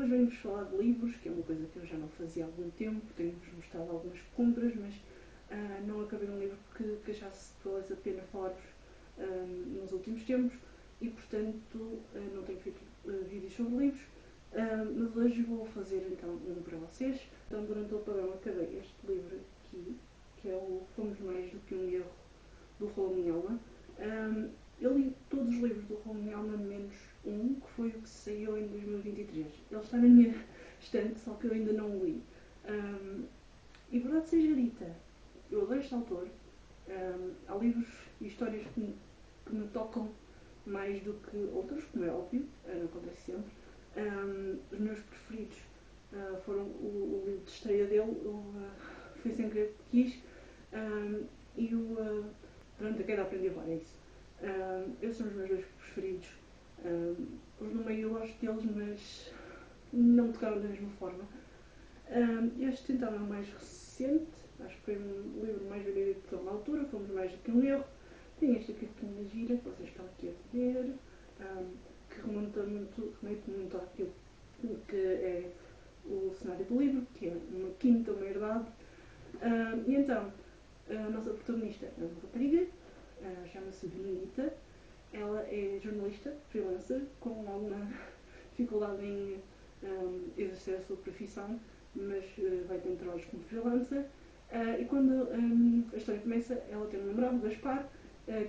hoje venho-vos falar de livros, que é uma coisa que eu já não fazia há algum tempo. Tenho-vos mostrado algumas compras, mas não acabei um livro que achasse que valesse a pena falar-vos nos últimos tempos e, portanto, não tenho feito vídeos sobre livros. Mas hoje vou fazer então um para vocês. Então, durante o apagão, acabei este livro aqui, que é o Fomos Mais do que um Erro, do Raul Minhalma. Eu li todos os livros do Raul Minhalma, menos um, que foi o que saiu em 2023. Ele está na minha estante, só que eu ainda não o li. E verdade seja dita, eu adoro este autor. Há livros e histórias que me tocam mais do que outros, como é óbvio, não acontece sempre. Os meus preferidos foram o livro de estreia dele, Foi Sem Querer Que Quis, e Pronto, a Queda Aprendi a Voar, é isso. Esses são os meus dois preferidos. Os no meio eu gosto deles, mas não me tocaram da mesma forma. Este então é o mais recente, acho que foi um livro mais vendido por uma altura, Fomos Mais do que um Erro. Tem esta capinha gira que vocês estão aqui a ver, que remete muito àquilo que é o cenário do livro, que é uma quinta, uma herdade. E então, a nossa protagonista é uma rapariga, chama-se Benedita. Ela é jornalista, freelancer, com alguma dificuldade em exercer a sua profissão, mas vai ter trabalhos como freelancer. E quando a história começa, ela tem um namorado, Gaspar,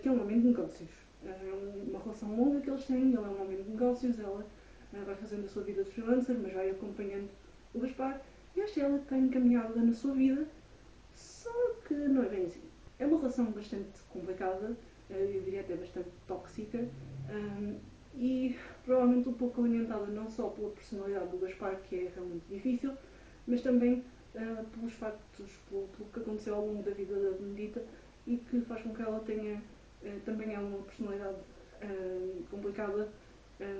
que é um homem de negócios. É uma relação longa que eles têm, ele é um homem de negócios, ela vai fazendo a sua vida de freelancer, mas vai acompanhando o Gaspar, e acha ela que está encaminhada na sua vida, só que não é bem assim. É uma relação bastante complicada, eu diria até bastante tóxica, e provavelmente um pouco alimentada não só pela personalidade do Gaspar, que é realmente difícil, mas também pelos factos, pelo que aconteceu ao longo da vida da Benedita, e que faz com que ela tenha também uma personalidade complicada,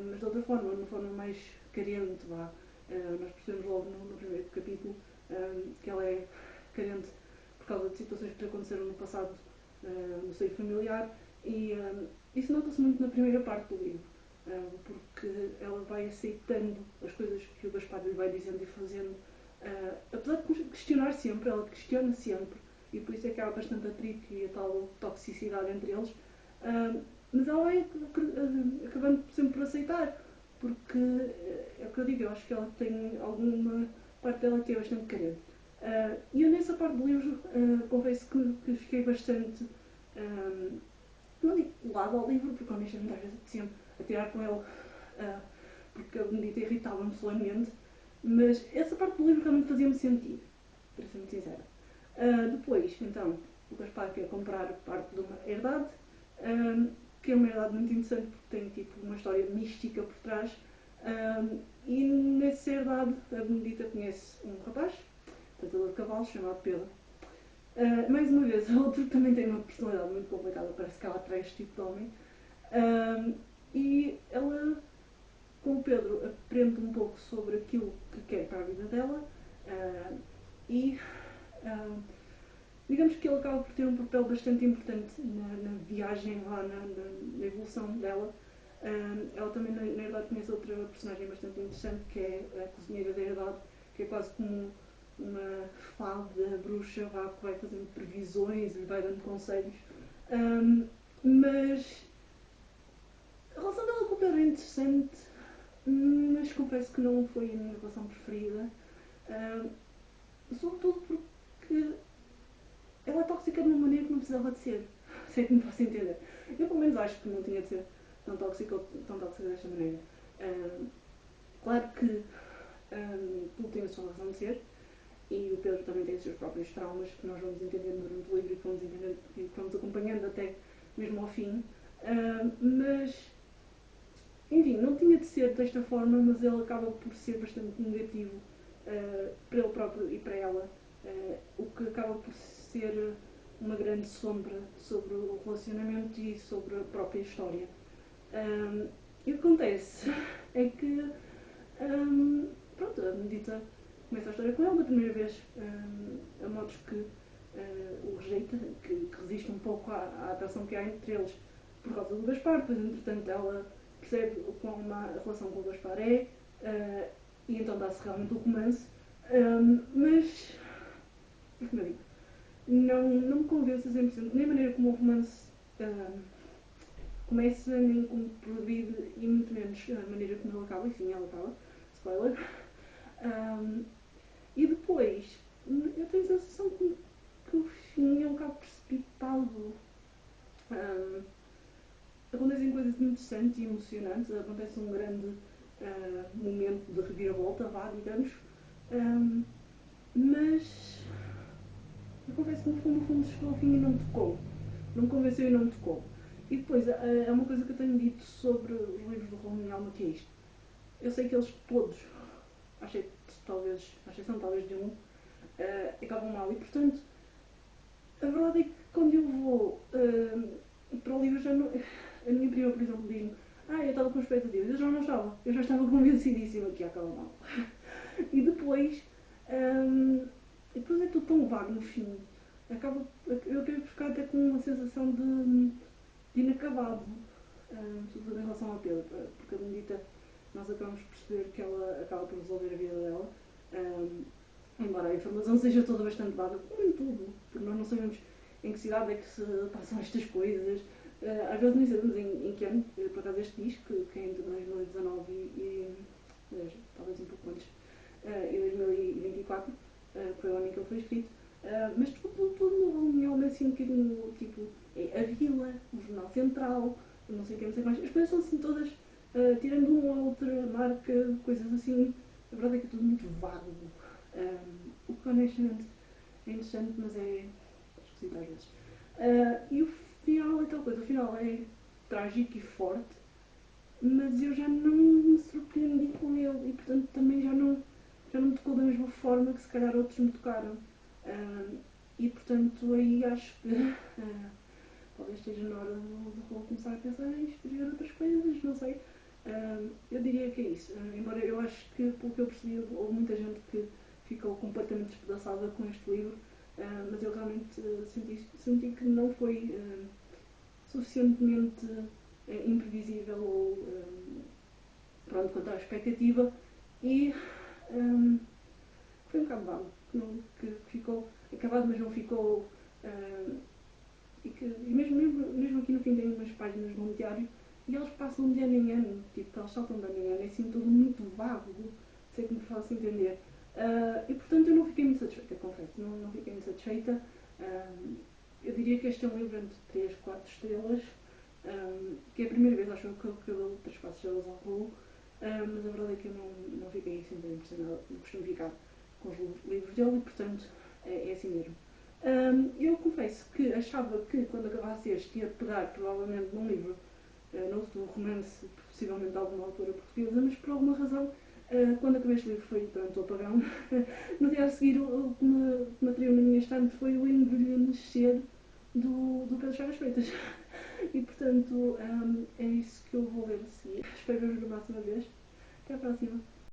mas de outra forma, de uma forma mais carente. Nós percebemos logo no primeiro capítulo que ela é carente por causa de situações que lhe aconteceram no passado, no seio familiar, e isso nota-se muito na primeira parte do livro, porque ela vai aceitando as coisas que o Gaspar lhe vai dizendo e fazendo, apesar de questionar sempre, ela questiona sempre, e por isso é que há bastante atrito e a tal toxicidade entre eles, mas ela vai acabando sempre por aceitar, porque é o que eu digo, eu acho que ela tem alguma parte dela que é bastante carente. E eu nessa parte do livro confesso que fiquei bastante, não digo colada ao livro, porque honestamente às vezes apetecia-me atirar com ele, porque a Benedita irritava-me solenemente, mas essa parte do livro realmente fazia-me sentido, para ser muito sincera. Depois, então, o Gaspar quer comprar parte de uma herdade, que é uma herdade muito interessante porque tem tipo uma história mística por trás, e nessa herdade a Benedita conhece um rapaz, tratador de cavalos, chamado Pedro. Mais uma vez, outro que também tem uma personalidade muito complicada, parece que ela atrai este tipo de homem. E ela, com o Pedro, aprende um pouco sobre aquilo que quer para a vida dela, e digamos que ele acaba por ter um papel bastante importante na viagem lá, na evolução dela. Ela também, na herdade, conhece outra personagem bastante interessante, que é a cozinheira da herdade, que é quase como uma fada, bruxa, que vai fazendo previsões e vai dando conselhos. Mas a relação dela com o Pedro é interessante, mas confesso que não foi a minha relação preferida. Sobretudo porque ela é tóxica de uma maneira que não precisava de ser. Se é que me posso entender. Eu pelo menos acho que não tinha de ser tão tóxica desta maneira. Claro que tudo tem a sua razão de ser, e o Pedro também tem os seus próprios traumas que nós vamos entendendo durante o livro e que vamos acompanhando até mesmo ao fim. Mas, enfim, não tinha de ser desta forma, mas ele acaba por ser bastante negativo para ele próprio e para ela, o que acaba por ser uma grande sombra sobre o relacionamento e sobre a própria história. E o que acontece é que pronto, a Benedita começa a história com ele da primeira vez, a modos que o rejeita, que resiste um pouco à atração que há entre eles por causa do Gaspar. Depois, entretanto, ela percebe o quão má a relação com o Gaspar é, e então dá-se realmente o romance, mas, como eu digo, não me convence a 100%, nem a maneira como o romance um, começa, nem como progride, e muito menos a maneira como ele acaba, e sim, ele acaba, spoiler. Um, e depois, eu tenho a sensação que o fim é um bocado precipitado. Um, Acontecem coisas interessantes e emocionantes, acontece um grande momento de reviravolta, vá, digamos, um, mas eu confesso que no fundo chegou ao fim e não me tocou. Não me convenceu e não me tocou. E depois, é uma coisa que eu tenho dito sobre os livros do Roald Dahl, que é isto. Eu sei que eles todos, à exceção talvez de um, acabam mal. E portanto, a verdade é que quando eu vou para o livro, já não, a minha prima, por exemplo, diz-me: eu estava com expectativas. Eu já não estava. Eu já estava convencidíssima que ia acabar mal. E depois, depois é tudo tão vago no fim. Acaba, eu acabei por ficar até com uma sensação de inacabado, sobretudo em relação à Pedro, porque a Benedita, nós acabamos por perceber que ela acaba por resolver a vida dela, um, embora a informação seja toda bastante vaga, como em tudo, porque nós não sabemos em que cidade é que se passam estas coisas. Às vezes nem sabemos em que ano, por acaso este diz que é entre 2019 aliás, talvez um pouco antes, e 2024, que foi o ano em que ele foi escrito. Mas tudo no é assim um bocadinho tipo é a vila, o jornal central, não sei o que, não sei mais. As coisas são assim todas, tirando uma ou outra marca, coisas assim. A verdade é que é tudo muito vago. O que honestamente é interessante, mas é esquisito às vezes. E o final é tal coisa, o final é trágico e forte, mas eu já não me surpreendi com ele e portanto também já não me tocou da mesma forma que se calhar outros me tocaram. E portanto aí acho que talvez esteja na hora de começar a pensar em escrever outras coisas, não sei. Eu diria que é isso. Embora eu acho que, pelo que eu percebi, houve muita gente que ficou completamente despedaçada com este livro, mas eu realmente senti que não foi suficientemente imprevisível ou pronto quanto à expectativa e um, foi um bocado vago, que ficou acabado, mas não ficou. E mesmo aqui no fim tem umas páginas num diário e eles passam de ano em ano, tipo, eles saltam de ano em ano, é assim tudo muito vago, sei que me faço entender. E portanto eu não fiquei muito satisfeita, confesso, não fiquei muito satisfeita. Eu diria que este é um livro entre 3 4 estrelas, que é a primeira vez, acho que eu dou 3 4 estrelas ao Raul, mas a verdade é que eu não fiquei assim tão impressionada, não costumo ficar com os livros dele e portanto é assim mesmo. Eu confesso que achava que quando acabasse este ia pegar provavelmente num livro novo do romance, possivelmente de alguma autora portuguesa, mas por alguma razão, quando acabei este livro foi durante o apagão. No dia a seguir, o que me atraiu na minha estante foi o envelhecer do Pedro Chagas Freitas. E portanto, é isso que eu vou ler a seguir. Espero ver-vos na próxima vez. Até à próxima.